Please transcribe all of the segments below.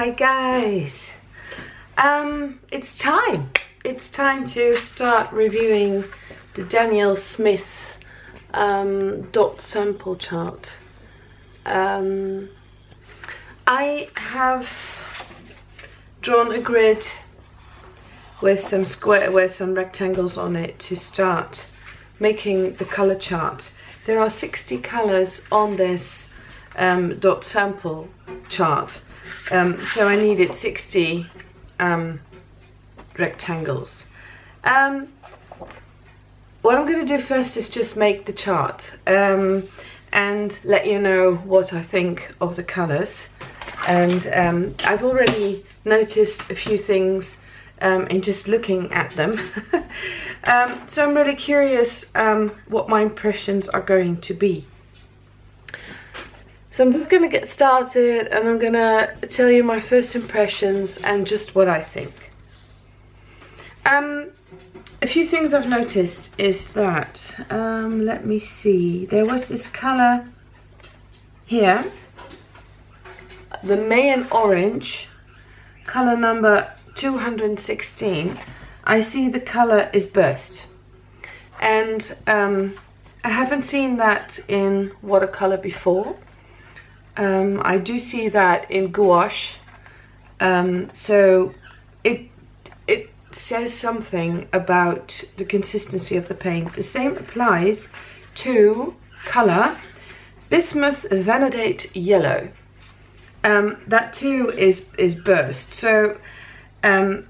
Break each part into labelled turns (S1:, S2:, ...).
S1: Hi guys, it's time to start reviewing the Daniel Smith dot sample chart. I have drawn a grid with some rectangles on it to start making the color chart. There are 60 colors on this dot sample chart, so I needed 60 rectangles. What I'm going to do first is just make the chart and let you know what I think of the colors. And I've already noticed a few things in just looking at them. So I'm really curious what my impressions are going to be. So I'm just going to get started and I'm going to tell you my first impressions and just what I think. A few things I've noticed is that, let me see, there was this color here, the Mayan Orange, color number 216. I see the color is burst, and I haven't seen that in watercolor before. I do see that in gouache, so it says something about the consistency of the paint. The same applies to color Bismuth Vanadate Yellow. That too is burst. So there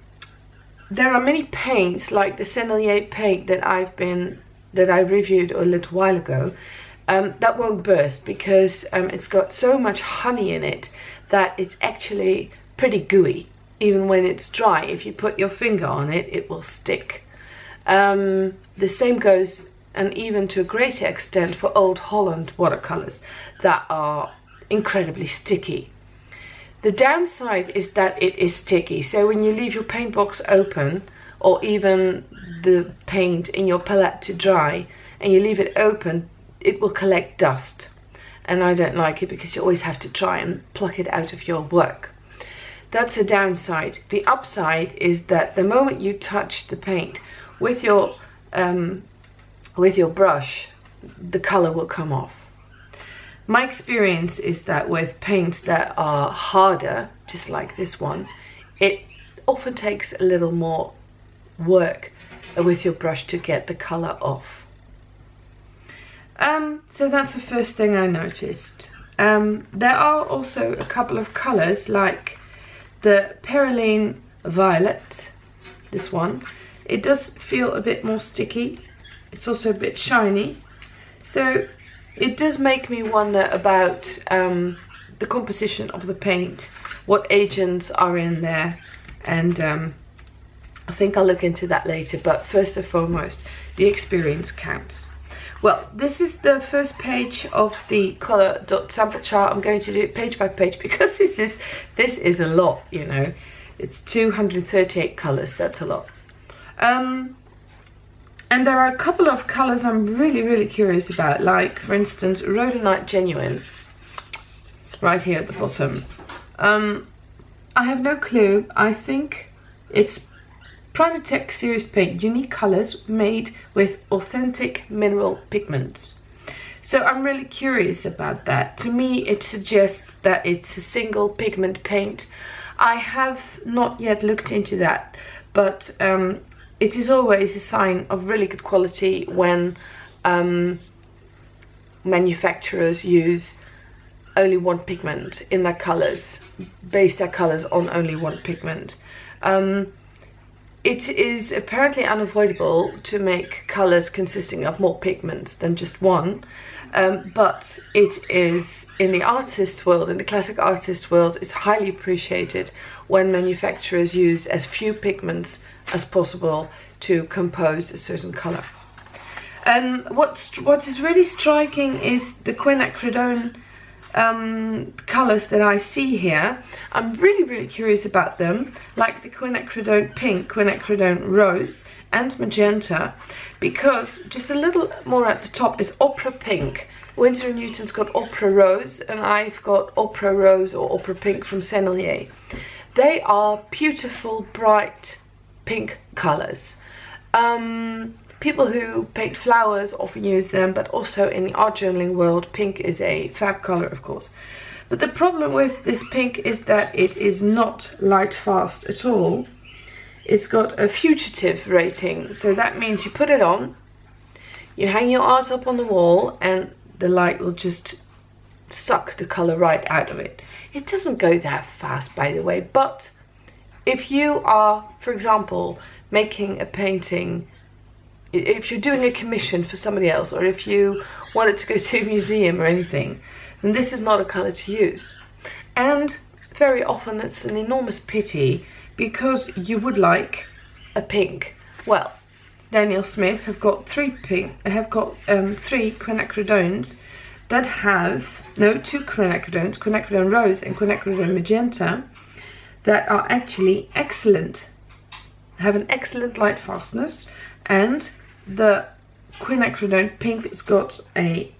S1: are many paints like the Sennelier paint that I reviewed a little while ago that won't burst because it's got so much honey in it that it's actually pretty gooey. Even when it's dry, if you put your finger on it, it will stick. The same goes, and even to a greater extent, for Old Holland watercolors that are incredibly sticky. The downside is that it is sticky, so when you leave your paint box open, or even the paint in your palette to dry, and you leave it open, it will collect dust. And I don't like it because you always have to try and pluck it out of your work. That's a downside. The upside is that the moment you touch the paint with your brush, the color will come off. My experience is that with paints that are harder, just like this one, it often takes a little more work with your brush to get the color off. So that's the first thing I noticed. There are also a couple of colors like the Perylene Violet, this one. It does feel a bit more sticky. It's also a bit shiny. So it does make me wonder about the composition of the paint, what agents are in there, and I think I'll look into that later, but first and foremost, the experience counts. Well, this is the first page of the color dot sample chart. I'm going to do it page by page because this is a lot, you know. It's 238 colors, that's a lot. And there are a couple of colors I'm really curious about, like for instance Rhodonite Genuine, right here at the bottom. I have no clue. I think it's Primatech Series Paint, unique colors made with authentic mineral pigments. So I'm really curious about that. To me it suggests that it's a single pigment paint. I have not yet looked into that, but it is always a sign of really good quality when manufacturers use only one pigment in their colors, base their colors on only one pigment. It is apparently unavoidable to make colors consisting of more pigments than just one, but it is, in the artist world, in the classic artist world, it's highly appreciated when manufacturers use as few pigments as possible to compose a certain color. And what is really striking is the quinacridone colors that I see here. I'm really curious about them, like the quinacridone pink, quinacridone rose and magenta, because just a little more at the top is opera pink, Winsor & Newton's got Opera Rose, and I've got Opera Rose or Opera Pink from Sennelier. They are beautiful, bright pink colours. People who paint flowers often use them, but also in the art journaling world, pink is a fab colour, of course. But the problem with this pink is that it is not light fast at all. It's got a fugitive rating, so that means you put it on, you hang your art up on the wall, and the light will just suck the colour right out of it. It doesn't go that fast, by the way, but if you are, for example, making a painting, if you're doing a commission for somebody else, or if you wanted to go to a museum or anything, then this is not a colour to use. And very often it's an enormous pity, because you would like a pink. Well, Daniel Smith have got three quinacridones that have, no, two quinacridones, quinacridone rose and quinacridone magenta, that are actually excellent, have an excellent light fastness, and the quinacridone pink has got a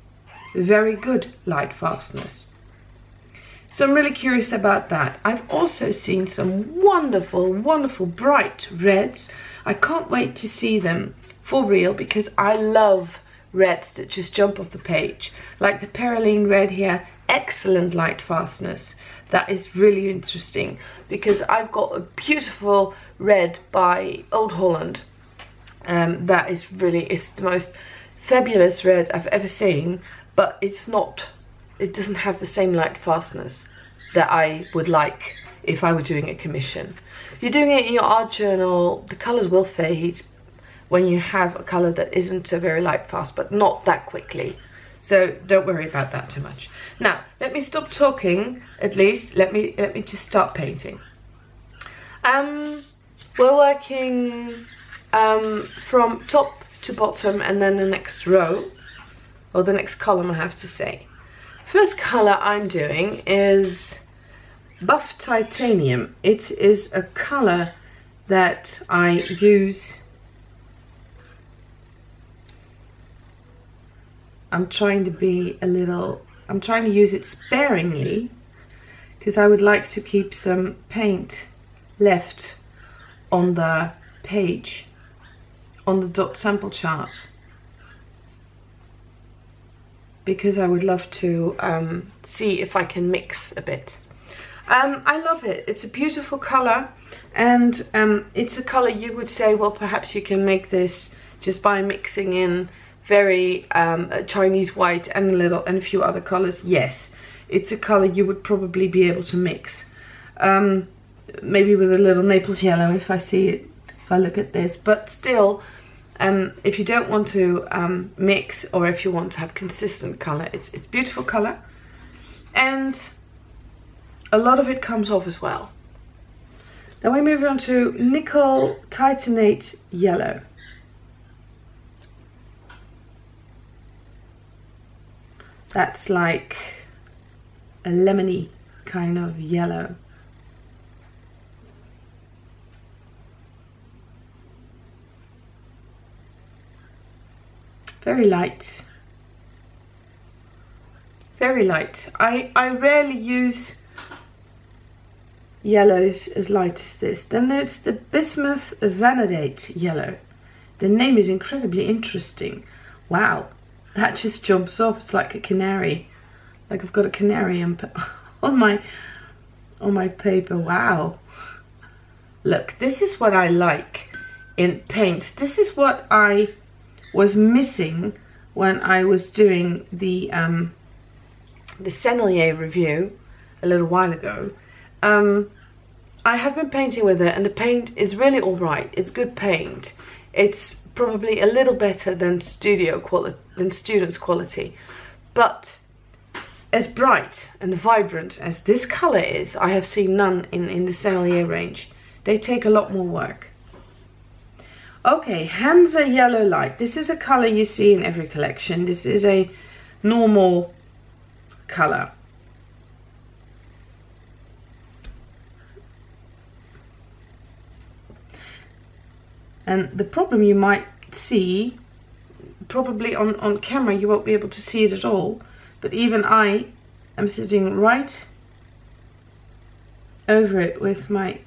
S1: very good light fastness. So I'm really curious about that. I've also seen some wonderful, wonderful bright reds. I can't wait to see them for real, because I love reds that just jump off the page. Like the Perylene red here, excellent light fastness. That is really interesting, because I've got a beautiful red by Old Holland. That is really, it's the most fabulous red I've ever seen, but it doesn't have the same light fastness that I would like if I were doing a commission. If you're doing it in your art journal, the colours will fade when you have a colour that isn't a very light fast, but not that quickly. So don't worry about that too much. Now, let me stop talking, at least. Let me just start painting. We're working from top to bottom, and then the next row, or the next column, I have to say. First colour I'm doing is Buff Titanium. It is a colour that I use. I'm trying to use it sparingly, because I would like to keep some paint left on the page, on the dot sample chart, because I would love to see if I can mix a bit. I love it. It's a beautiful colour, and it's a colour you would say, well, perhaps you can make this just by mixing in very Chinese white and a few other colours. Yes, it's a colour you would probably be able to mix. Maybe with a little Naples yellow if I see it, if I look at this, but still, if you don't want to mix, or if you want to have consistent colour, it's beautiful colour, and a lot of it comes off as well. Then we move on to Nickel Titanate Yellow. That's like a lemony kind of yellow. Very light. Very light. I rarely use yellows as light as this. Then there's the Bismuth Vanadate Yellow. The name is incredibly interesting. Wow, that just jumps off. It's like a canary. Like I've got a canary on my paper. Wow. Look, this is what I like in paints. This is what I was missing when I was doing the Sennelier review a little while ago. I have been painting with it, and the paint is really all right. It's good paint. It's probably a little better than student's quality, but as bright and vibrant as this color is, I have seen none in the Sennelier range. They take a lot more work. Okay, Hansa Yellow Light. This is a color you see in every collection. This is a normal color. And the problem you might see, probably on camera you won't be able to see it at all, but even I am sitting right over it with my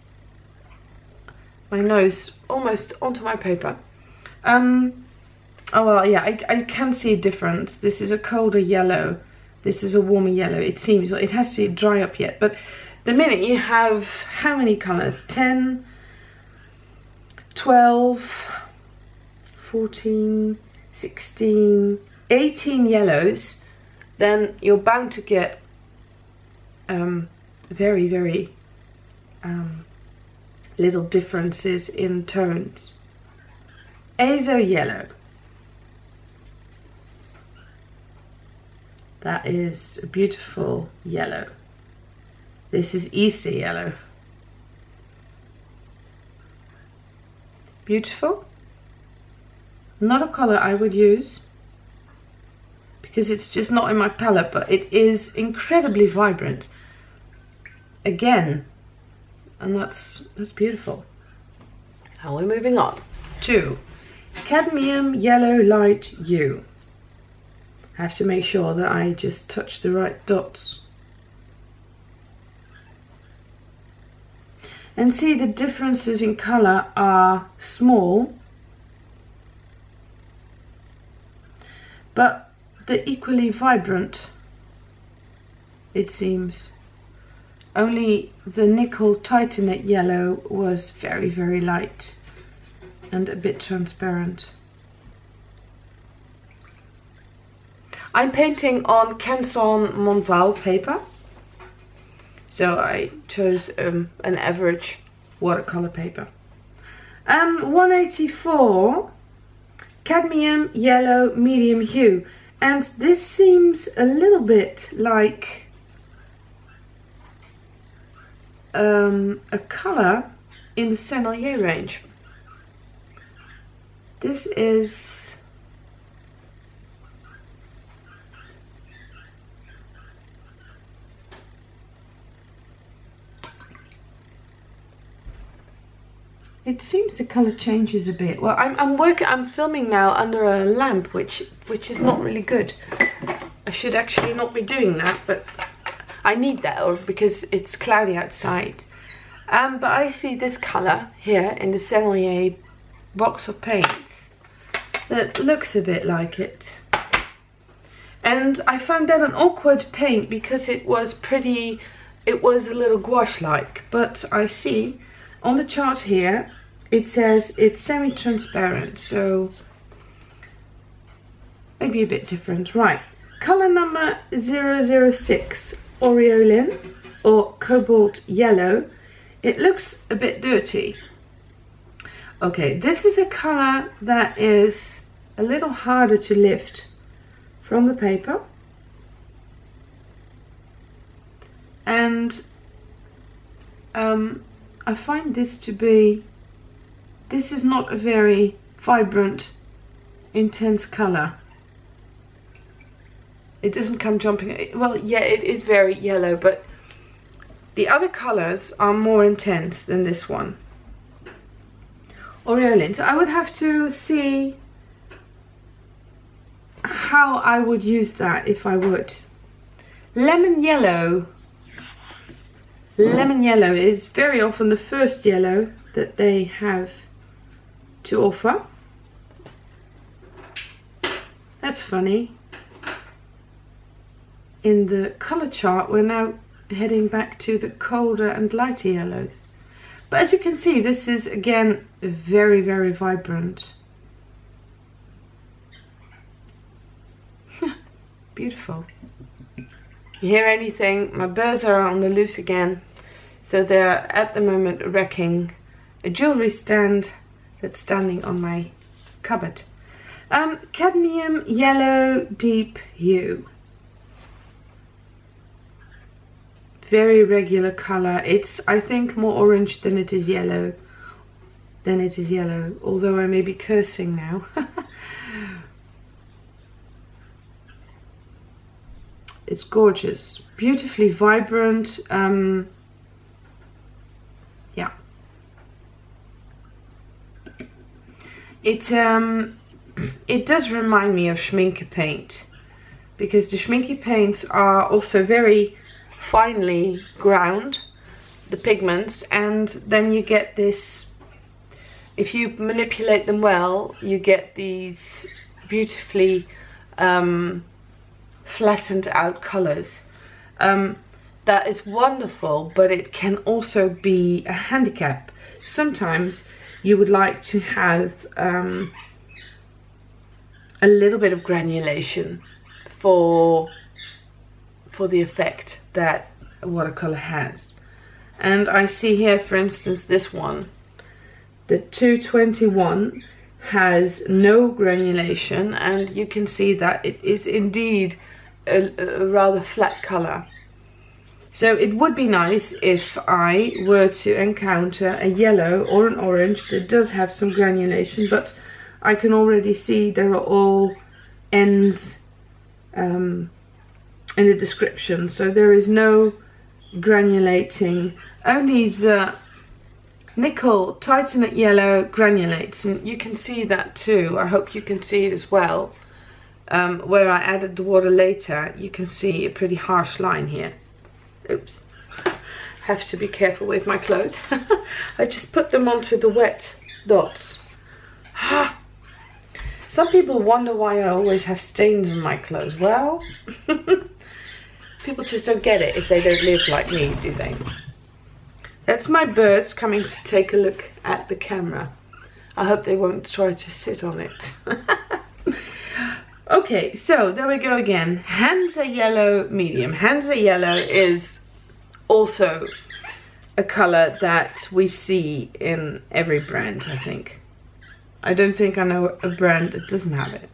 S1: nose almost onto my paper. Oh well, yeah, I can see a difference. This is a colder yellow. This is a warmer yellow. It seems, well, it has to dry up yet. But the minute you have how many colors? 10, 12, 14, 16, 18 yellows, then you're bound to get very, very little differences in tones. Azo yellow. That is a beautiful yellow. This is Easter yellow. Beautiful. Not a color I would use because it's just not in my palette, but it is incredibly vibrant. Again, and that's beautiful. Now we're moving on to cadmium yellow light U. I have to make sure that I just touch the right dots. And see, the differences in color are small, but they're equally vibrant, it seems. Only the nickel titanate yellow was very, very light and a bit transparent. I'm painting on Canson Montval paper, so I chose an average watercolor paper. 184 cadmium yellow medium hue, and this seems a little bit like a color in the Sennelier range. This is it seems the color changes a bit. Well, I'm filming now under a lamp, which is not really good. I should actually not be doing that, but I need that because it's cloudy outside. But I see this color here in the Sennelier box of paints that looks a bit like it. And I found that an awkward paint because it was a little gouache-like, but I see on the chart here, it says it's semi-transparent, so maybe a bit different. Right, color number 006, Aureolin, or Cobalt Yellow. It looks a bit dirty. Okay, this is a color that is a little harder to lift from the paper. And I find this to be, this is not a very vibrant, intense color. It doesn't come jumping, well, yeah, it is very yellow, but the other colors are more intense than this one. Aureolin, so I would have to see how I would use that if I would. Lemon yellow. Lemon yellow is very often the first yellow that they have to offer. That's funny. In the color chart, we're now heading back to the colder and lighter yellows. But as you can see, this is again very, very vibrant. Beautiful. You hear anything? My birds are on the loose again. So they're at the moment wrecking a jewelry stand that's standing on my cupboard. Cadmium yellow deep hue. Very regular color. It's, I think, more orange than it is yellow. Although I may be cursing now. It's gorgeous, beautifully vibrant. Yeah. It it does remind me of Schminke paint, because the Schminke paints are also very finely ground, the pigments, and then you get this, if you manipulate them well, you get these beautifully flattened out colors. That is wonderful, but it can also be a handicap. Sometimes you would like to have a little bit of granulation for the effect that watercolor has. And I see here, for instance, this one, the 221 has no granulation, and you can see that it is indeed a rather flat color. So it would be nice if I were to encounter a yellow or an orange that does have some granulation, but I can already see there are all ends in the description, so there is no granulating, only the nickel titanate yellow granulates, and you can see that too. I hope you can see it as well. Where I added the water later, you can see a pretty harsh line here. Oops, have to be careful with my clothes. I just put them onto the wet dots. Some people wonder why I always have stains on my clothes. Well, people just don't get it if they don't live like me, do they? That's my birds coming to take a look at the camera. I hope they won't try to sit on it. Okay, so there we go again. Hansa Yellow Medium. Hansa Yellow is also a color that we see in every brand, I think. I don't think I know a brand that doesn't have it.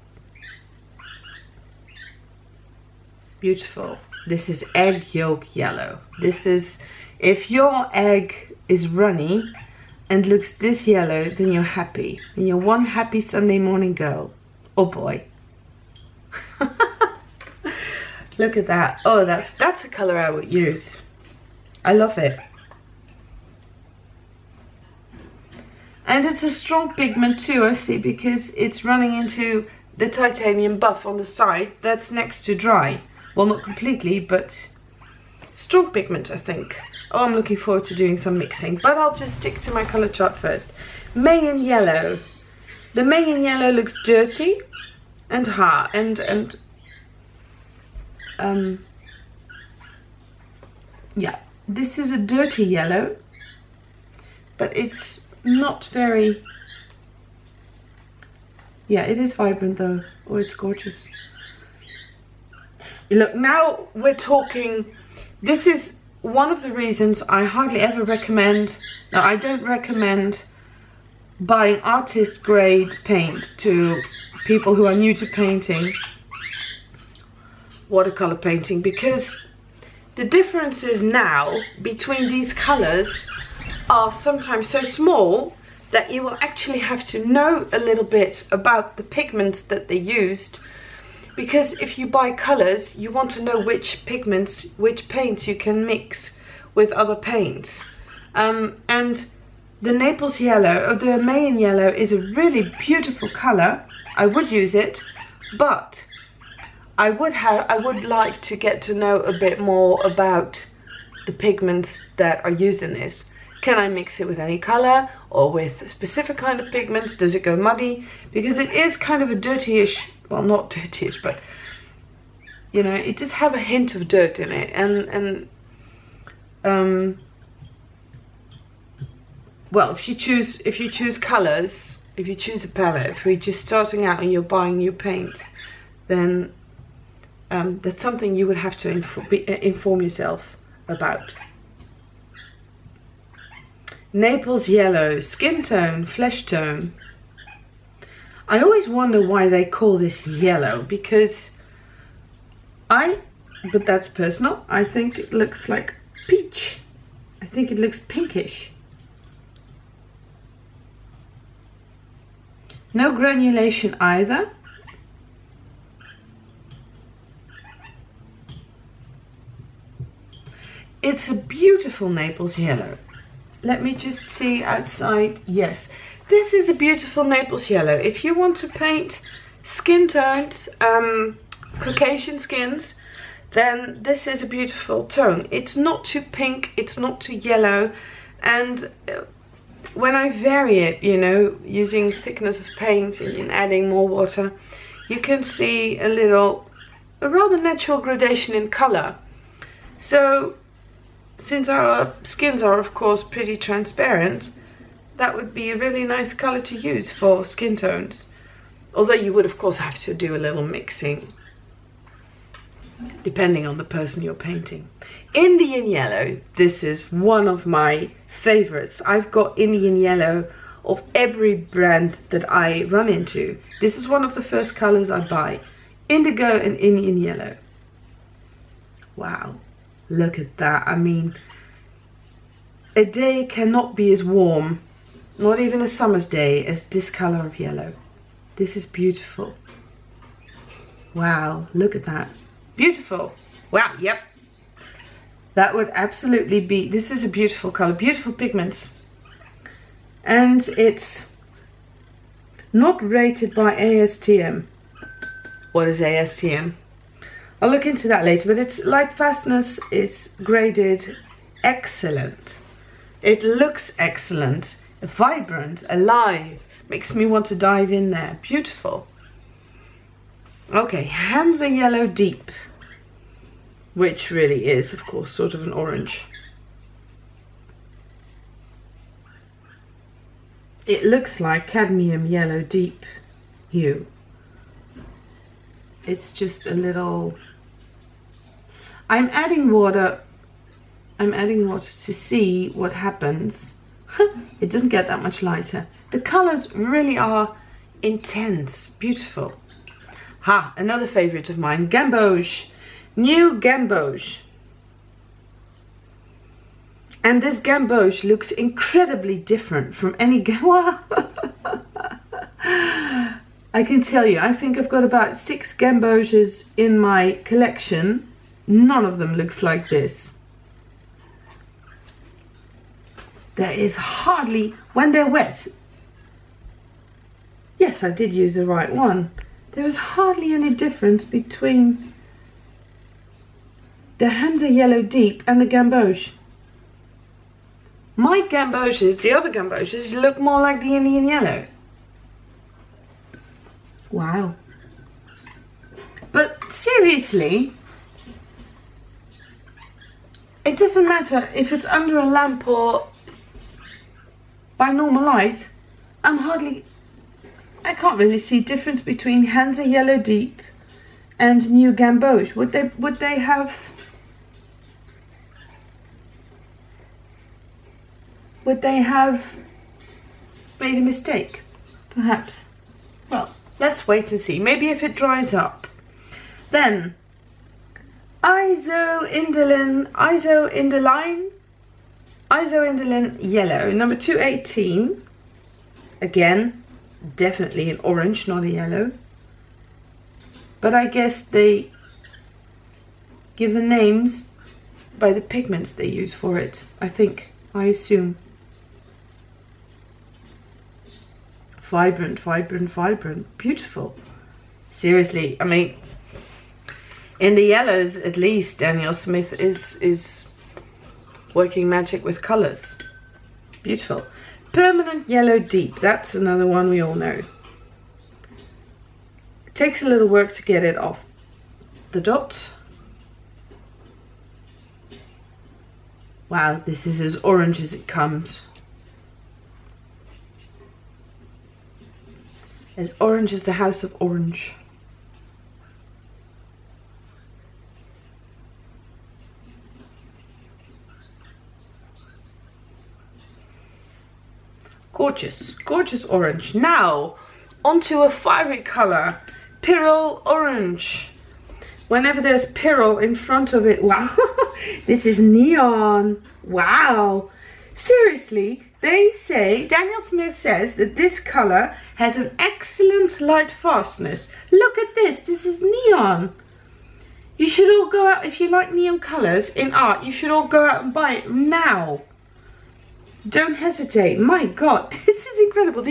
S1: Beautiful. This is egg yolk yellow. This is, if your egg is runny and looks this yellow, then you're happy. And you're one happy Sunday morning girl. Or boy. Look at that. Oh, that's a color I would use. I love it. And it's a strong pigment too, I see, because it's running into the titanium buff on the side that's next to dry. Well, not completely, but strong pigment, I think. Oh, I'm looking forward to doing some mixing, but I'll just stick to my color chart first. Mayan Yellow. The Mayan Yellow looks dirty and hard, yeah, this is a dirty yellow, but it's not very, yeah, it is vibrant though. Oh, it's gorgeous. Look, now we're talking. This is one of the reasons I hardly ever recommend, no, I don't recommend buying artist grade paint to people who are new to painting, watercolor painting, because the differences now between these colors are sometimes so small that you will actually have to know a little bit about the pigments that they used, because if you buy colors, you want to know which pigments, which paints you can mix with other paints. And the Naples yellow, or the Mayan yellow, is a really beautiful color. I would use it, but I would like to get to know a bit more about the pigments that are used in this. Can I mix it with any color or with a specific kind of pigment? Does it go muddy? Because it is kind of a dirtyish, well, not dirtyish, but you know, it does have a hint of dirt in it. And well, if you choose colors, if you choose a palette, if you're just starting out and you're buying new paints, then that's something you would have to inform yourself about. Naples yellow, skin tone, flesh tone. I always wonder why they call this yellow, because but that's personal, I think it looks like peach. I think it looks pinkish. No granulation either. It's a beautiful Naples yellow. Let me just see outside. Yes, This is a beautiful Naples yellow. If you want to paint skin tones, Caucasian skins, then this is a beautiful tone. It's not too pink, it's not too yellow, and when I vary it, you know, using thickness of paint and adding more water, you can see a rather natural gradation in color. So since our skins are of course pretty transparent, that would be a really nice color to use for skin tones. Although you would of course have to do a little mixing depending on the person you're painting. Indian yellow, this is one of my favorites. I've got Indian yellow of every brand that I run into. This is one of the first colors I buy. Indigo and Indian yellow. Wow, look at that. I mean, a day cannot be as warm, not even a summer's day, as this color of yellow. This is beautiful. Wow, look at that. Beautiful. Wow, yep. That would absolutely be, this is a beautiful color, beautiful pigments. And it's not rated by ASTM. What is ASTM? I'll look into that later, but its light fastness is graded excellent. It looks excellent, vibrant, alive, makes me want to dive in there. Beautiful. Okay, Hansa Yellow Deep, which really is, of course, sort of an orange. It looks like cadmium yellow deep hue. It's just a little... I'm adding water to see what happens. It doesn't get that much lighter. The colors really are intense, beautiful. Ha, another favorite of mine, Gamboge. New Gamboge. And this Gamboge looks incredibly different from any I can tell you, I think I've got about 6 Gamboges in my collection. None of them looks like this. There is hardly, when they're wet, yes, I did use the right one. There is hardly any difference between the Hansa Yellow Deep and the Gamboge. My Gamboges, the other Gamboges, look more like the Indian Yellow. Wow. But seriously, it doesn't matter if it's under a lamp or by normal light. I can't really see difference between Hansa Yellow Deep and New Gamboge. Would they have made a mistake? Perhaps. Well, let's wait and see. Maybe if it dries up. Then Isoindoline Yellow, number 218. Again, definitely an orange, not a yellow. But I guess they give the names by the pigments they use for it. I assume. Vibrant, vibrant, vibrant. Beautiful. Seriously, I mean, in the yellows at least, Daniel Smith is working magic with colors. Beautiful. Permanent Yellow Deep. That's another one we all know. It takes a little work to get it off the dot. Wow, this is as orange as it comes. As orange as the House of Orange. Gorgeous, gorgeous orange. Now, onto a fiery color, Pyrrole Orange. Whenever there's Pyrrole in front of it, wow, this is neon. Wow. Seriously, they say, Daniel Smith says that this color has an excellent light fastness. Look at this, this is neon. You should all go out, if you like neon colors in art, you should all go out and buy it now. don't hesitate. My God, this is incredible.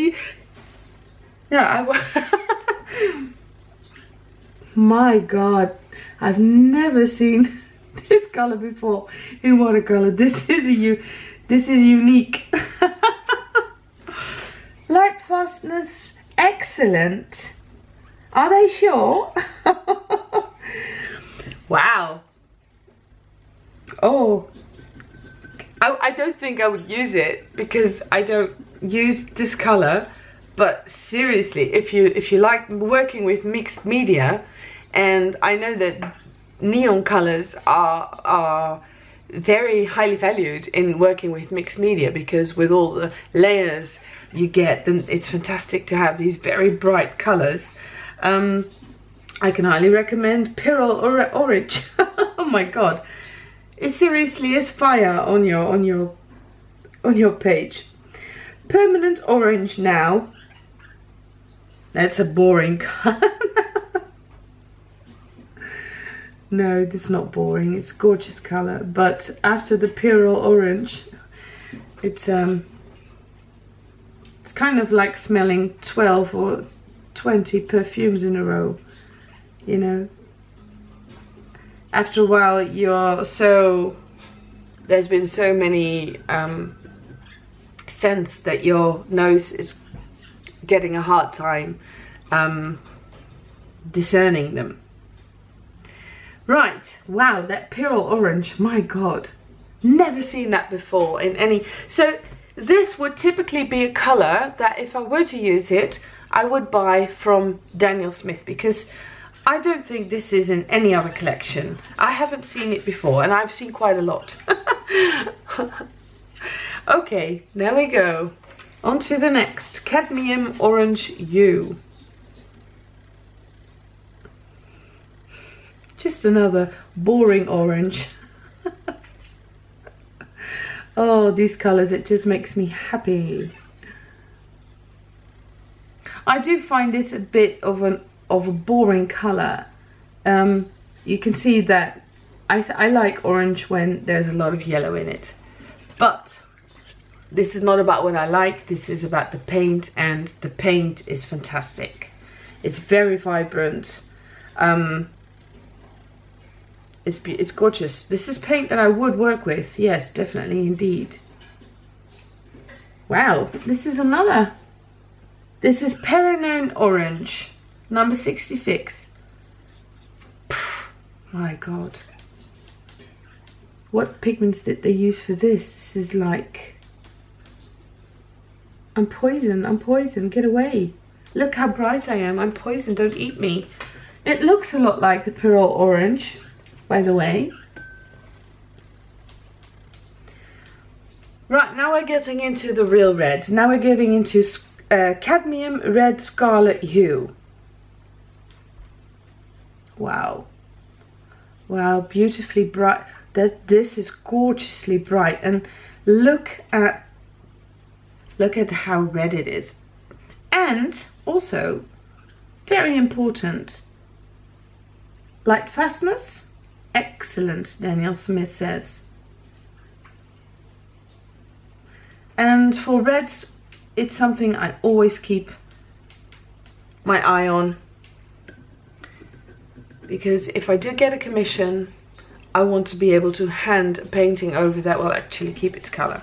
S1: My God, I've never seen this color before in watercolor. This is unique. Light fastness, excellent. Are they sure? Wow. Oh, I don't think I would use it because I don't use this color. But seriously, if you like working with mixed media, and I know that neon colors are very highly valued in working with mixed media, because with all the layers you get, then it's fantastic to have these very bright colors. I can highly recommend Pyrrol Orange. Oh my God, it seriously is fire on your page. Permanent Orange now. That's a boring color. No, it's not boring. It's a gorgeous color. But after the Pyrrol Orange, it's kind of like smelling 12 or 20 perfumes in a row. You know, after a while, there's been so many scents that your nose is getting a hard time discerning them. Right, wow, that Pyrrol Orange, my God, never seen that before in any. So this would typically be a color that if I were to use it, I would buy from Daniel Smith, because I don't think this is in any other collection. I haven't seen it before, and I've seen quite a lot. Okay, there we go. On to the next, Cadmium Orange U. Just another boring orange. Oh, these colors, it just makes me happy. I do find this a bit of a boring color. You can see that I like orange when there's a lot of yellow in it. But this is not about what I like, this is about the paint, and the paint is fantastic. It's very vibrant. It's gorgeous. This is paint that I would work with. Yes, definitely, indeed. Wow, this is another. This is Perronone Orange, number 66. My God. What pigments did they use for this? This is like... I'm poisoned, get away. Look how bright I am, I'm poisoned, don't eat me. It looks a lot like the Pyrrol Orange, by the way. Right, now we're getting into the real reds. Now we're getting into Cadmium Red Scarlet Hue. Wow. Wow, beautifully bright. This is gorgeously bright. And look at how red it is. And also, very important, light fastness. Excellent, Daniel Smith says. And for reds, it's something I always keep my eye on, because if I do get a commission, I want to be able to hand a painting over that will actually keep its color.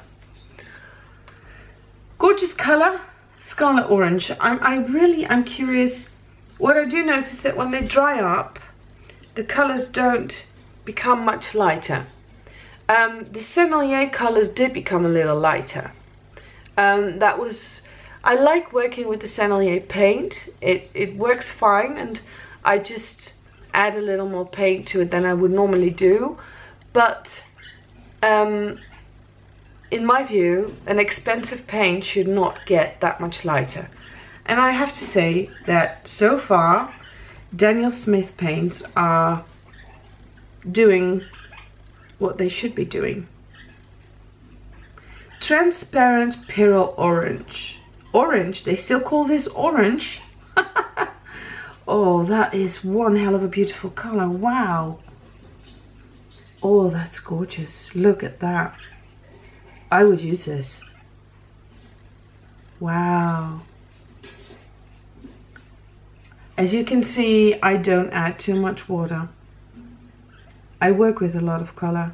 S1: Gorgeous color, Scarlet Orange. I'm curious. What I do notice that when they dry up, the colors don't become much lighter. The Sennelier colors did become a little lighter. I like working with the Sennelier paint. It works fine, and I just add a little more paint to it than I would normally do. But in my view, an expensive paint should not get that much lighter. And I have to say that so far, Daniel Smith paints are doing what they should be doing. Transparent Pyrrol Orange. Orange, they still call this orange? Oh, that is one hell of a beautiful color. Wow. Oh, that's gorgeous. Look at that. I would use this. Wow. As you can see, I don't add too much water. I work with a lot of color.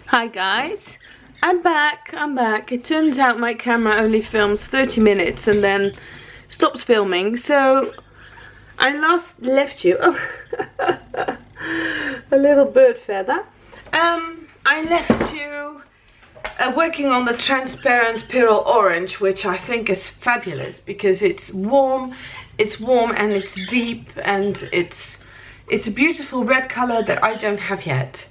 S1: Hi guys, I'm back. It turns out my camera only films 30 minutes and then stops filming. So I last left you, oh, a little bird feather. I left you working on the transparent Pyrrole Orange, which I think is fabulous because it's warm and it's deep, and it's a beautiful red color that I don't have yet.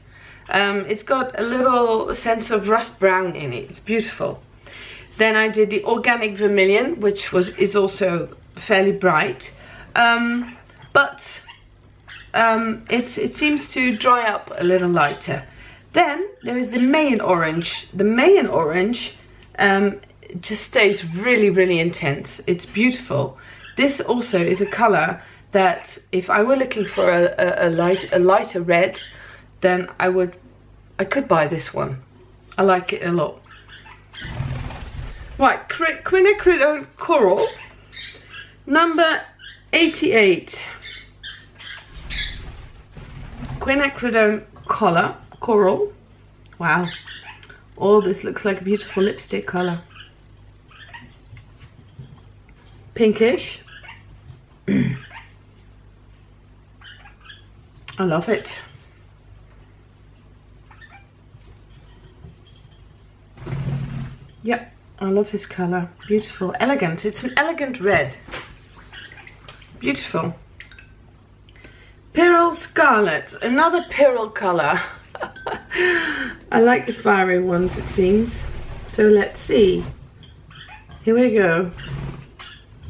S1: It's got a little sense of rust brown in it. It's beautiful. Then I did the organic vermilion, which is also fairly bright, but it seems to dry up a little lighter. Then there is the Mayan orange. The Mayan orange just stays really, really intense. It's beautiful. This also is a color that if I were looking for a lighter red, then I could buy this one. I like it a lot. Right, quinacridone coral, number 88. Quinacridone coral. Wow. Oh, this looks like a beautiful lipstick color. Pinkish. I love it. Yep, I love this color. Beautiful, elegant. It's an elegant red. Beautiful. Pyrrole Scarlet, another Pyrrole color. I like the fiery ones, it seems. So let's see. Here we go.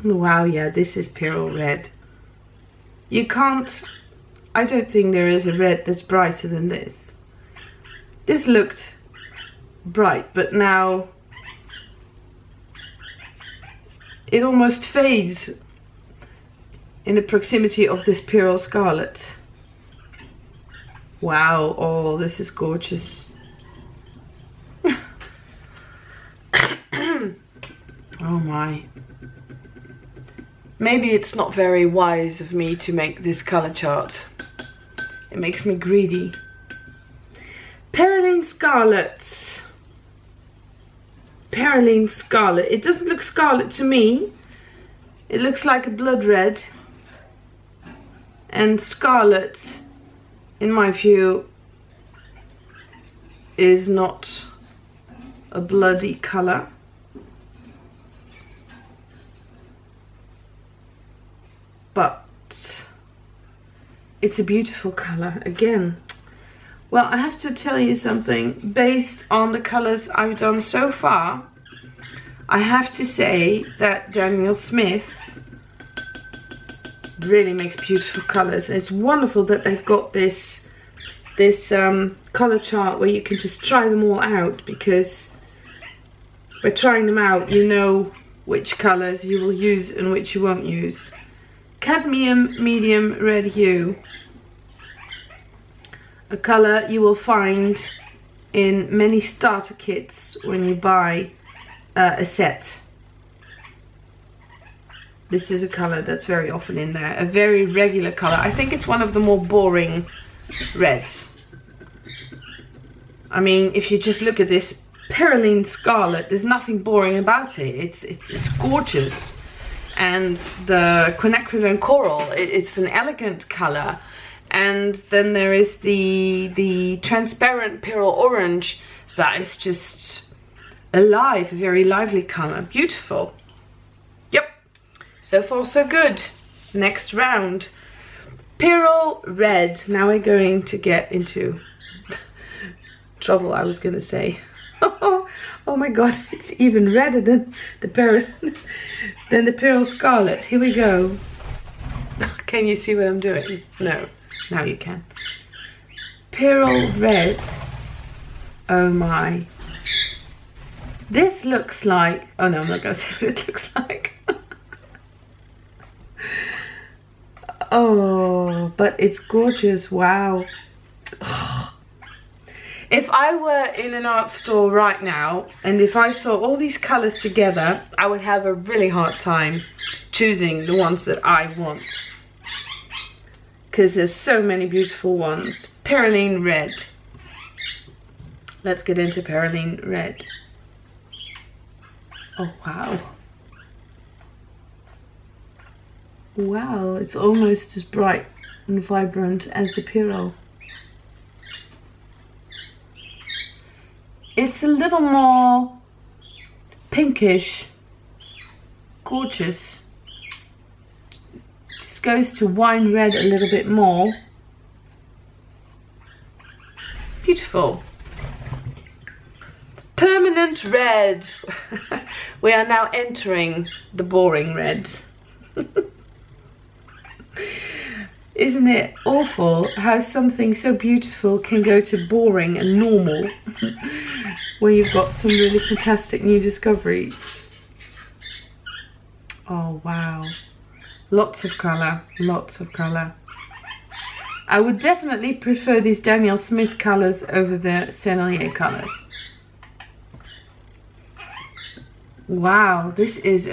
S1: Wow, yeah, this is Pyrrole red. You can't, I don't think there is a red that's brighter than this. This looked bright, but now it almost fades in the proximity of this Pyrrole Scarlet. Wow, oh, this is gorgeous. Oh my. Maybe it's not very wise of me to make this color chart. It makes me greedy. Perylene Scarlet. Perylene Scarlet. It doesn't look scarlet to me. It looks like a blood red. And scarlet, in my view, is not a bloody color. But it's a beautiful color again. Well, I have to tell you something. Based on the colors I've done so far, I have to say that Daniel Smith really makes beautiful colors. And it's wonderful that they've got this color chart where you can just try them all out, because by trying them out you know which colors you will use and which you won't use. Cadmium medium red hue, a color you will find in many starter kits when you buy a set. This is a color that's very often in there, a very regular color. I think it's one of the more boring reds. I mean, if you just look at this Perylene Scarlet, there's nothing boring about it. It's gorgeous. And the quinacridone coral, it's an elegant color. And then there is the transparent Pyrrole Orange that is just alive, a very lively color. Beautiful. Yep. So far so good. Next round. Pyrrole Red. Now we're going to get into trouble, I was going to say. Oh my god, it's even redder than the Pyrrole Scarlet. Here we go. Can you see what I'm doing? No. Now you can. Pyrrole Red. Oh my. This looks like... Oh no, I'm not going to say what it looks like. Oh, but it's gorgeous. Wow. If I were in an art store right now, and if I saw all these colours together, I would have a really hard time choosing the ones that I want. Because there's so many beautiful ones. Perylene red. Let's get into Perylene red. Oh, wow. Wow, it's almost as bright and vibrant as the Pyrrole. It's a little more pinkish, gorgeous. Just goes to wine red a little bit more. Beautiful. Permanent red. We are now entering the boring red. Isn't it awful how something so beautiful can go to boring and normal when you've got some really fantastic new discoveries? Oh wow, lots of colour, lots of colour. I would definitely prefer these Daniel Smith colours over the Sennelier colours. Wow, this is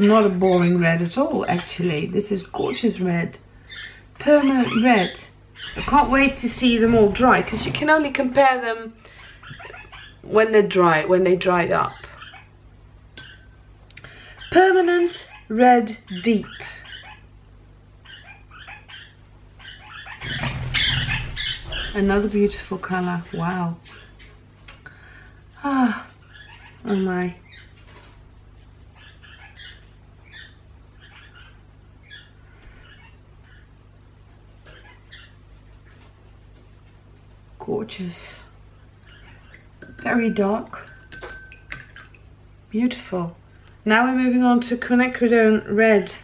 S1: not a boring red at all, actually. This is gorgeous red. Permanent red. I can't wait to see them all dry, because you can only compare them when they're dry, when they dried up. Permanent red deep. Another beautiful colour. Wow. Ah, oh my. Gorgeous. Very dark. Beautiful. Now we're moving on to quinacridone red.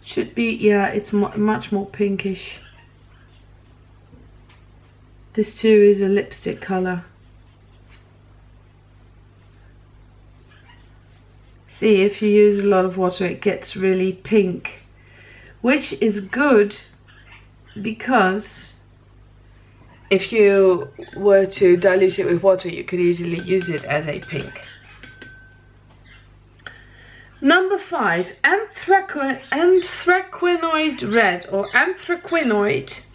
S1: Should be, yeah, it's much more pinkish. This too is a lipstick colour. See, if you use a lot of water, it gets really pink, which is good because if you were to dilute it with water, you could easily use it as a pink. Number 5, anthraquinoid red, or anthraquinoid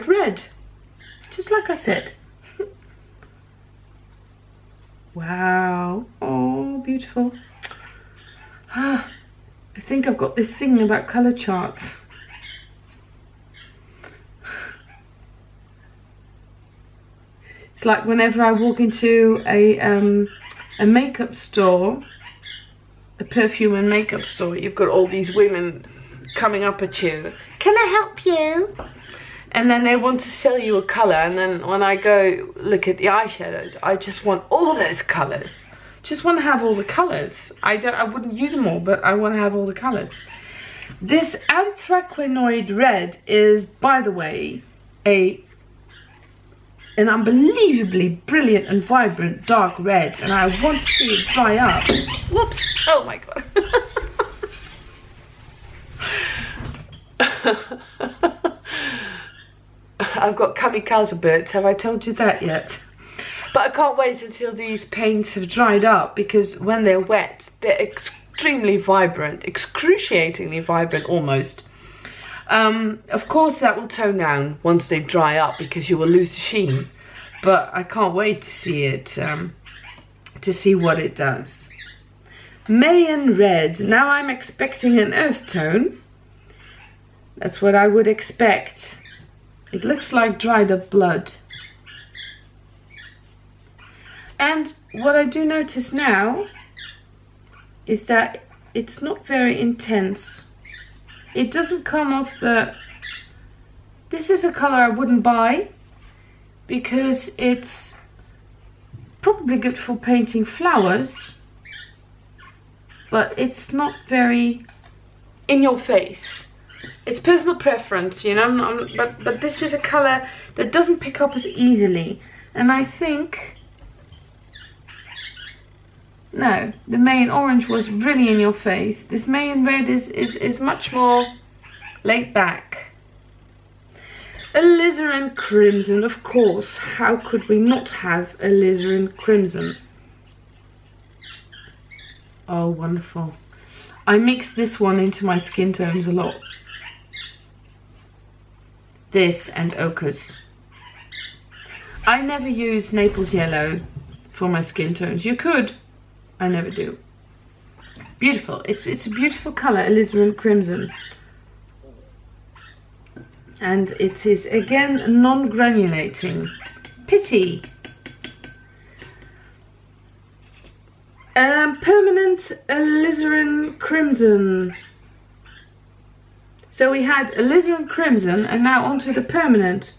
S1: red, just like I said. Wow, oh, beautiful. Ah, I think I've got this thing about colour charts. It's like whenever I walk into a makeup store, a perfume and makeup store, you've got all these women coming up at you. Can I help you? And then they want to sell you a colour, and then when I go look at the eyeshadows, I just want all those colours. Just want to have all the colours. I wouldn't use them all, but I want to have all the colours. This anthraquinoid red is, by the way, an unbelievably brilliant and vibrant dark red, and I want to see it dry up. Whoops! Oh my god. I've got kamikaze birds, have I told you that yet? But I can't wait until these paints have dried up, because when they're wet, they're extremely vibrant, excruciatingly vibrant almost. Of course that will tone down once they dry up, because you will lose the sheen. But I can't wait to see it, to see what it does. Mayan red. Now I'm expecting an earth tone. That's what I would expect. It looks like dried up blood. And what I do notice now is that it's not very intense. It doesn't come off the... This is a colour I wouldn't buy, because it's probably good for painting flowers, but it's not very in your face. It's personal preference, you know, but this is a colour that doesn't pick up as easily. And I think No, the main orange was really in your face. This main red is much more laid back. Alizarin crimson, of course. How could we not have alizarin crimson? Oh, wonderful. I mix this one into my skin tones a lot. This and ochres. I never use Naples yellow for my skin tones. You could. I never do. Beautiful. It's a beautiful colour, alizarin crimson. And it is again non-granulating. Pity. Permanent alizarin crimson. So we had alizarin crimson and now onto the permanent.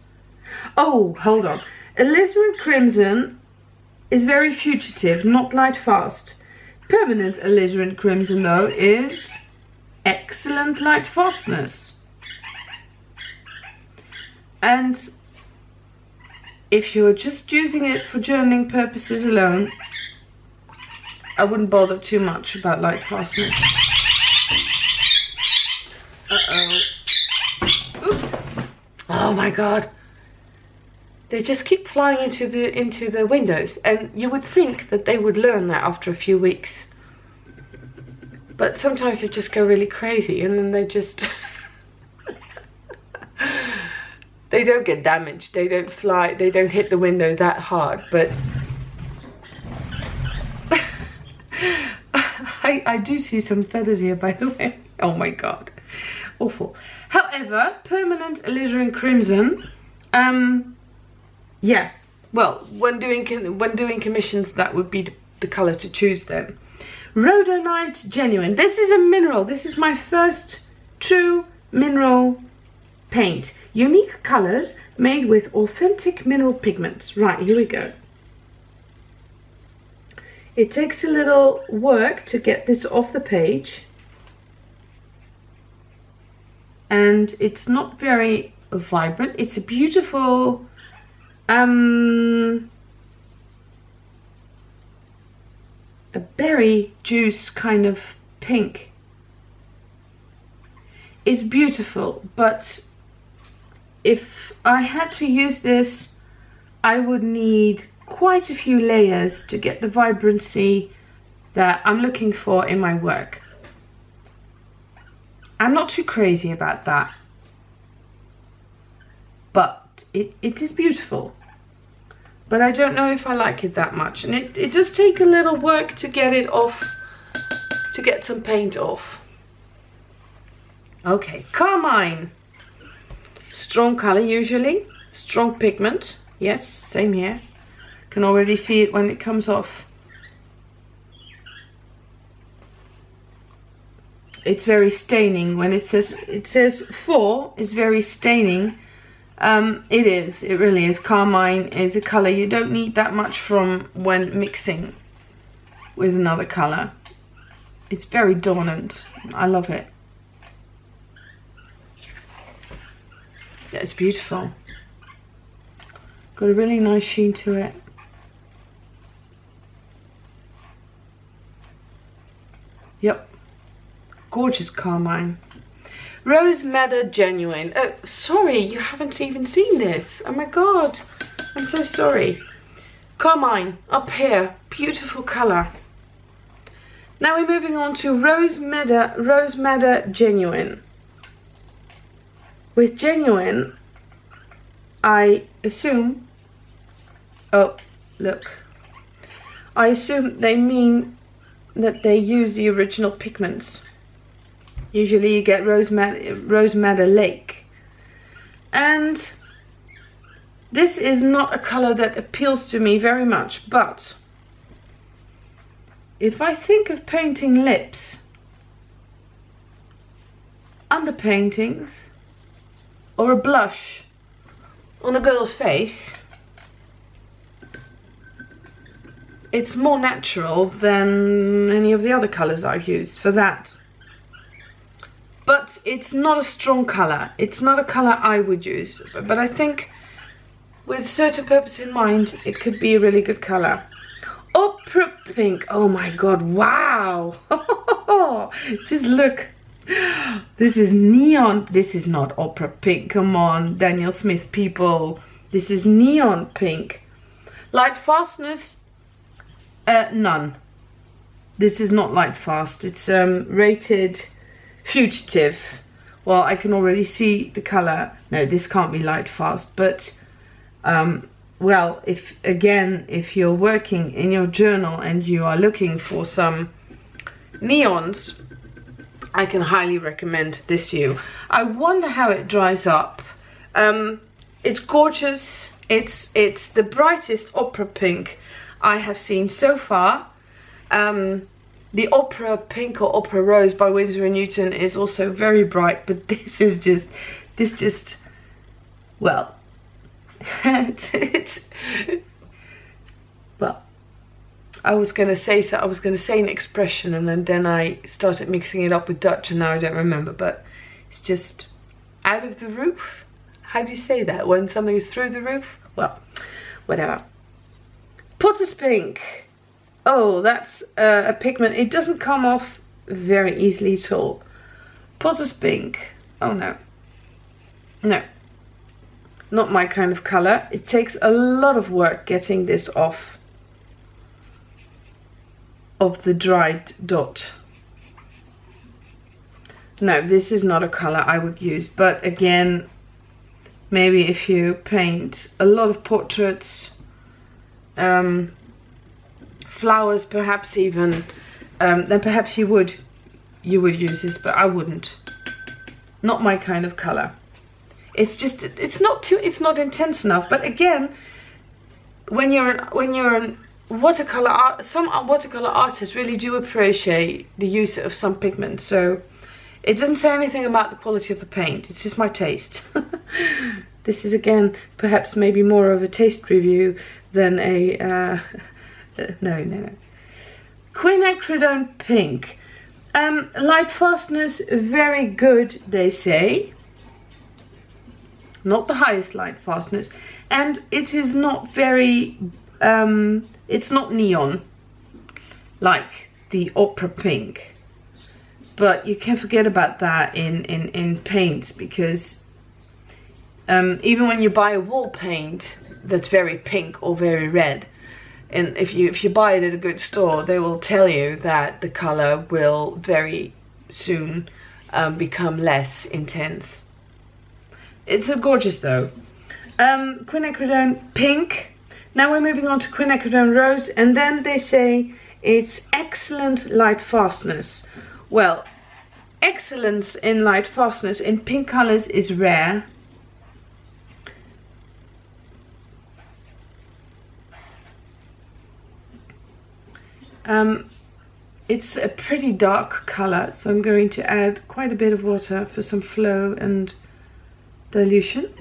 S1: Oh, hold on. Alizarin crimson is very fugitive, not light fast. Permanent alizarin crimson though is excellent light fastness. And if you're just using it for journaling purposes alone, I wouldn't bother too much about light fastness. Uh-oh. Oops. Oh my god. They just keep flying into the windows, and you would think that they would learn that after a few weeks. But sometimes they just go really crazy, and then they just they don't get damaged, they don't fly, they don't hit the window that hard, but I do see some feathers here, by the way. Oh my god, awful. However, permanent alizarin crimson, yeah, well, when doing commissions, that would be the colour to choose then. Rhodonite Genuine. This is a mineral. This is my first true mineral paint. Unique colours made with authentic mineral pigments. Right, here we go. It takes a little work to get this off the page. And it's not very vibrant. It's a beautiful a berry juice kind of pink. It's beautiful, but if I had to use this, I would need quite a few layers to get the vibrancy that I'm looking for in my work. I'm not too crazy about that, but it is beautiful. But I don't know if I like it that much, and it does take a little work to get it off, to get some paint off. Okay, carmine. Strong color usually, strong pigment. Yes, same here. Can already see it when it comes off. It's very staining. When it says 4 is very staining. It really is. Carmine is a color you don't need that much from when mixing with another color. It's very dominant. I love it. Yeah, it's beautiful. Got a really nice sheen to it. Yep. Gorgeous carmine. Rose Madder Genuine. Oh, sorry, you haven't even seen this. Oh my god. I'm so sorry. Carmine, up here. Beautiful colour. Now we're moving on to Rose Madder Genuine. With Genuine, I assume... Oh, look. I assume they mean that they use the original pigments. Usually you get Rose Madder Lake. And this is not a color that appeals to me very much, but if I think of painting lips, underpaintings, or a blush on a girl's face, it's more natural than any of the other colors I've used for that. But it's not a strong colour. It's not a colour I would use. But I think with a certain purpose in mind, it could be a really good colour. Opera pink. Oh my god, wow. Just look. This is neon. This is not opera pink. Come on, Daniel Smith people. This is neon pink. Light fastness, none. This is not light fast. It's rated fugitive. Well, I can already see the color. No, this can't be light fast, but well, if you're working in your journal and you are looking for some neons, I can highly recommend this to you. I wonder how it dries up. It's gorgeous. It's the brightest opera pink I have seen so far. The opera pink or opera rose by Winsor & Newton is also very bright, but this just, well, well, I was gonna say an expression, and then I started mixing it up with Dutch, and now I don't remember. But it's just out of the roof. How do you say that when something is through the roof? Well, whatever. Potter's pink. Oh, that's a pigment. It doesn't come off very easily at all. Potter's pink. Oh no. No. Not my kind of color. It takes a lot of work getting this off of the dried dot. No, this is not a color I would use, but again, maybe if you paint a lot of portraits, flowers perhaps even, then perhaps you would use this, but I wouldn't. Not my kind of color. It's just, it's not intense enough. But again, when you're an watercolor art, some watercolor artists really do appreciate the use of some pigments. So it doesn't say anything about the quality of the paint. It's just my taste. This is again perhaps maybe more of a taste review than a no. Quinacridone pink. Light fastness, very good, they say. Not the highest light fastness, and it is not very it's not neon like the opera pink, but you can forget about that in paints, because even when you buy a wall paint that's very pink or very red, and if you buy it at a good store, they will tell you that the color will very soon become less intense. It's so gorgeous though. Quinacridone pink. Now we're moving on to quinacridone rose, and then they say it's excellent light fastness. Well, excellence in light fastness in pink colors is rare. It's a pretty dark color, so I'm going to add quite a bit of water for some flow and dilution.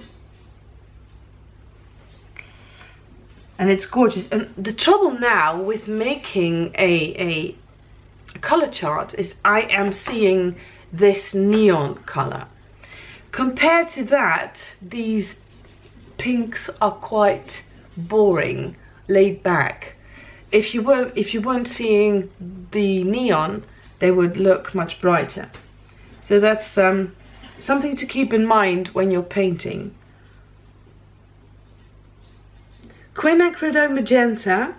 S1: And it's gorgeous. And the trouble now with making a color chart is I am seeing this neon color. Compared to that, these pinks are quite boring, laid back. If you weren't seeing the neon, they would look much brighter. So that's something to keep in mind when you're painting. Quinacridone magenta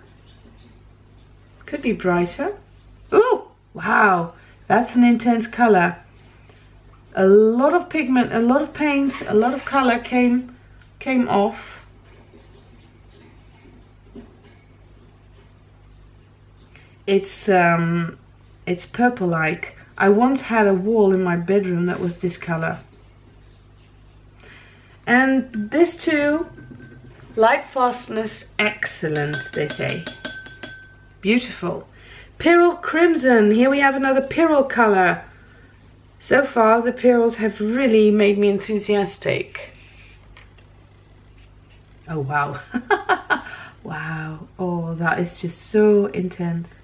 S1: could be brighter. Ooh, wow, that's an intense color. A lot of pigment, a lot of paint, a lot of color came off. It's purple-like. I once had a wall in my bedroom that was this color. And this too, light fastness, excellent, they say. Beautiful. Pyrrole crimson. Here we have another pyrrole color. So far, the pyrroles have really made me enthusiastic. Oh, wow. Wow. Oh, that is just so intense.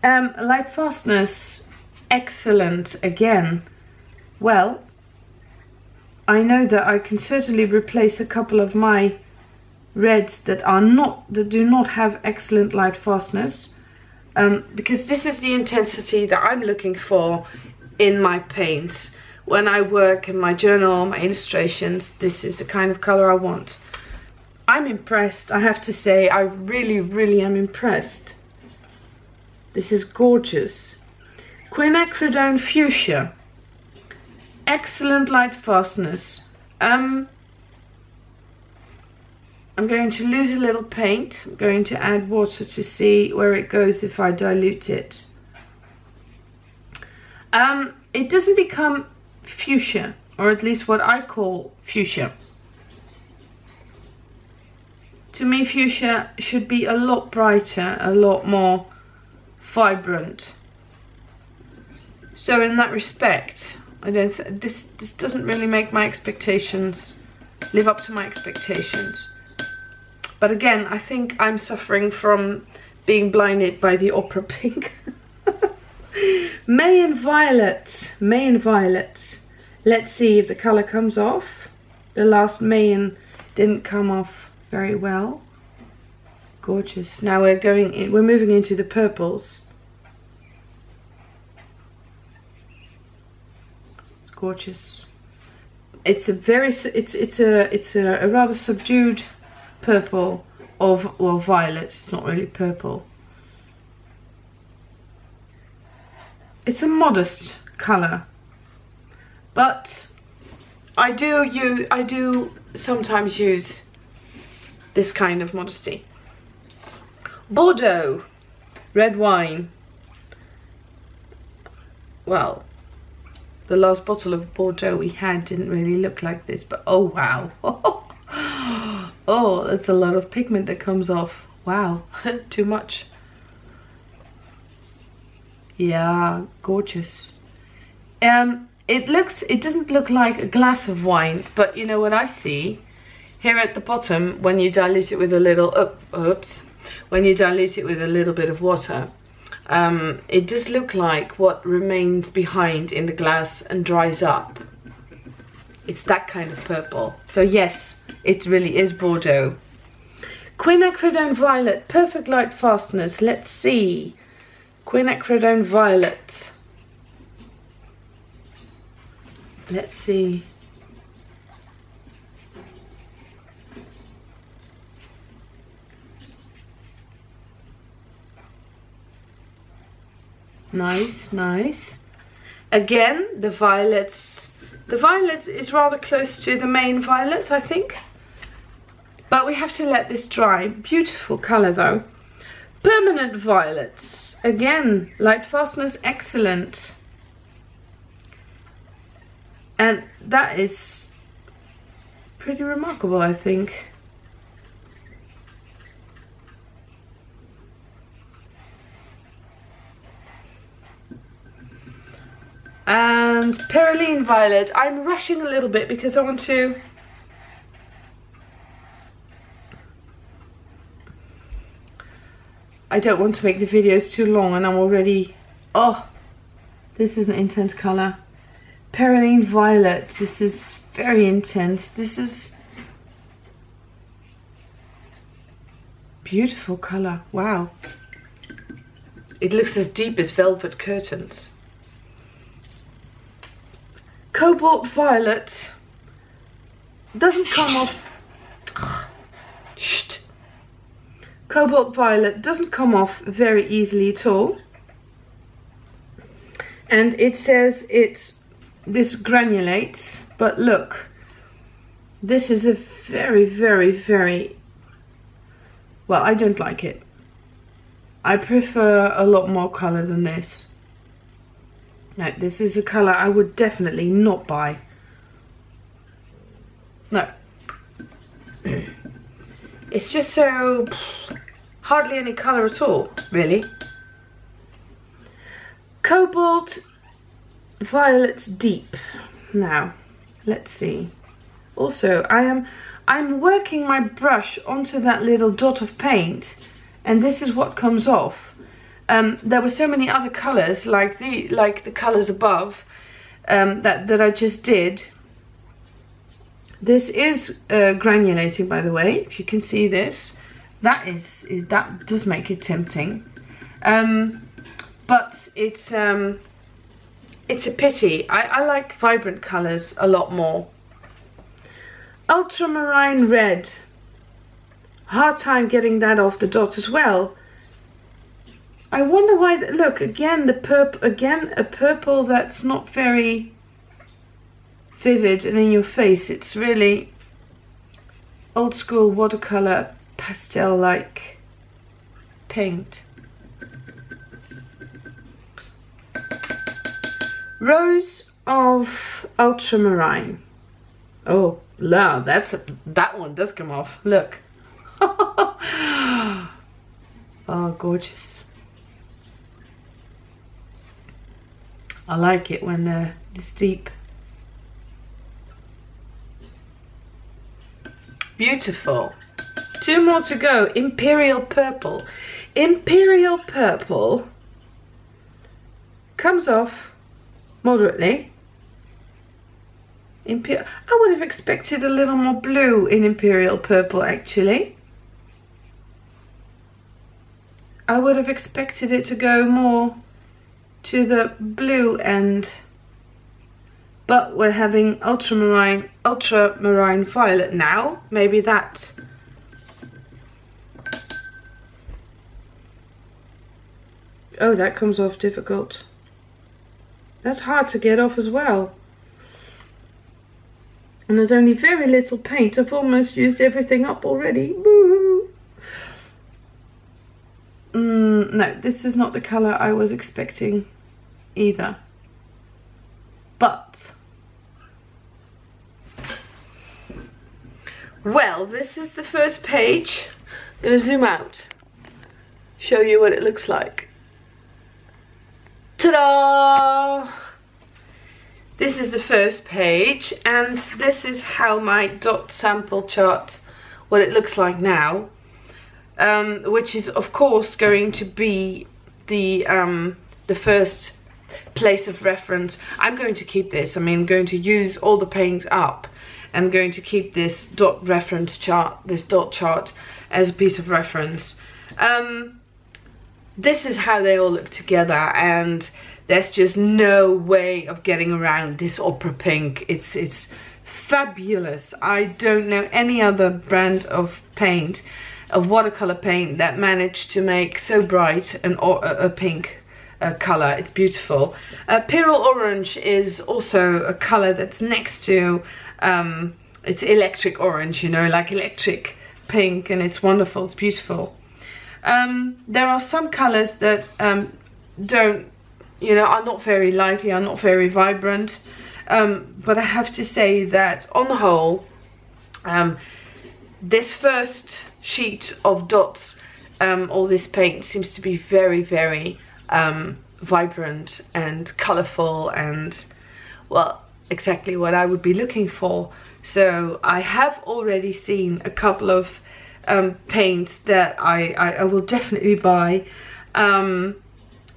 S1: Light fastness, excellent again. Well, I know that I can certainly replace a couple of my reds that do not have excellent light fastness, because this is the intensity that I'm looking for in my paints. When I work in my journal, my illustrations, this is the kind of color I want. I'm impressed, I have to say. I really am impressed. This is gorgeous. Quinacridone fuchsia, excellent light fastness. I'm going to lose a little paint. I'm going to add water to see where it goes if I dilute it. It doesn't become fuchsia, or at least what I call fuchsia. To me, fuchsia should be a lot brighter, a lot more vibrant. So in that respect, I don't. This doesn't really make my expectations live up to my expectations. But again, I think I'm suffering from being blinded by the opera pink. May and Violet. May and Violet. Let's see if the color comes off. The last Mayan didn't come off very well. Gorgeous. Now we're moving into the purples. It's gorgeous. It's a rather subdued purple or violet. It's not really purple. It's a modest color, but I do sometimes use this kind of modesty. Bordeaux, red wine. Well, the last bottle of Bordeaux we had didn't really look like this, but oh wow. Oh, that's a lot of pigment that comes off. Wow, too much. Yeah, gorgeous. It doesn't look like a glass of wine, but you know what I see? Here at the bottom, when you dilute it with a little, when you dilute it with a little bit of water, it does look like what remains behind in the glass and dries up. It's that kind of purple. So yes, it really is Bordeaux. Quinacridone violet, perfect light fastness. Let's see. Quinacridone violet. Let's see. Nice, nice. Again, the violets is rather close to the main violets, I think. But we have to let this dry. Beautiful color though. Permanent violets. Again, light fastness, excellent. And that is pretty remarkable, I think. And Perylene violet. I'm rushing a little bit because I want to I don't want to make the videos too long, and I'm already, oh, this is an intense color. Perylene violet, this is very intense. This is beautiful color, wow. It looks as deep as velvet curtains. Cobalt violet doesn't come off. Shh. Cobalt violet doesn't come off very easily at all. And it says this granulates, but look, this is a very, well, I don't like it. I prefer a lot more color than this. No, this is a color I would definitely not buy. No. It's just so hardly any color at all, really. Cobalt violet's deep. Now, let's see. Also, I'm working my brush onto that little dot of paint, and this is what comes off. There were so many other colors, like the colors above, that I just did. This is granulating, by the way. If you can see this, that does make it tempting. But it's a pity. I like vibrant colors a lot more. Ultramarine red. Hard time getting that off the dot as well. I wonder why. Look again, the purple. Again, a purple that's not very vivid and in your face. It's really old school watercolor pastel like paint. Rose of ultramarine. Oh, wow, that one does come off. Look. Oh, gorgeous. I like it when it's deep. Beautiful. 2 more to go. Imperial purple. Imperial purple comes off moderately. I would have expected a little more blue in imperial purple, actually. I would have expected it to go more to the blue end, but we're having ultramarine violet now. Maybe that. Oh, that comes off difficult. That's hard to get off as well. And there's only very little paint. I've almost used everything up already. Woo! No, this is not the colour I was expecting either. But, well, this is the first page. I'm going to zoom out, show you what it looks like. Ta-da! This is the first page, and this is how my dot sample chart, what it looks like now, which is of course going to be the first place of reference. I'm going to keep this. I'm going to use all the paint up. I'm going to keep this dot reference chart, this dot chart, as a piece of reference. This is how they all look together, and there's just no way of getting around this opera pink. It's fabulous. I don't know any other brand of paint, of watercolor paint, that managed to make so bright a pink color. It's beautiful. Pyrrole orange is also a color that's next to it's electric orange, you know, like electric pink, and it's wonderful. It's beautiful. There are some colors that don't, you know, are not very lively, are not very vibrant, but I have to say that on the whole, this first sheet of dots, all this paint seems to be very, very vibrant and colourful, and, well, exactly what I would be looking for. So I have already seen a couple of paints that I will definitely buy.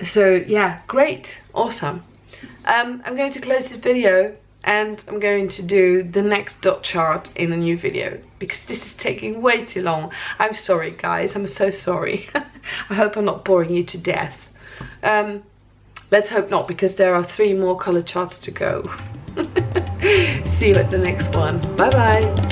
S1: So yeah, great, awesome. I'm going to close this video, and I'm going to do the next dot chart in a new video, because this is taking way too long. I'm sorry guys, I'm so sorry. I hope I'm not boring you to death. Let's hope not, because there are 3 more color charts to go. See you at the next one. Bye bye.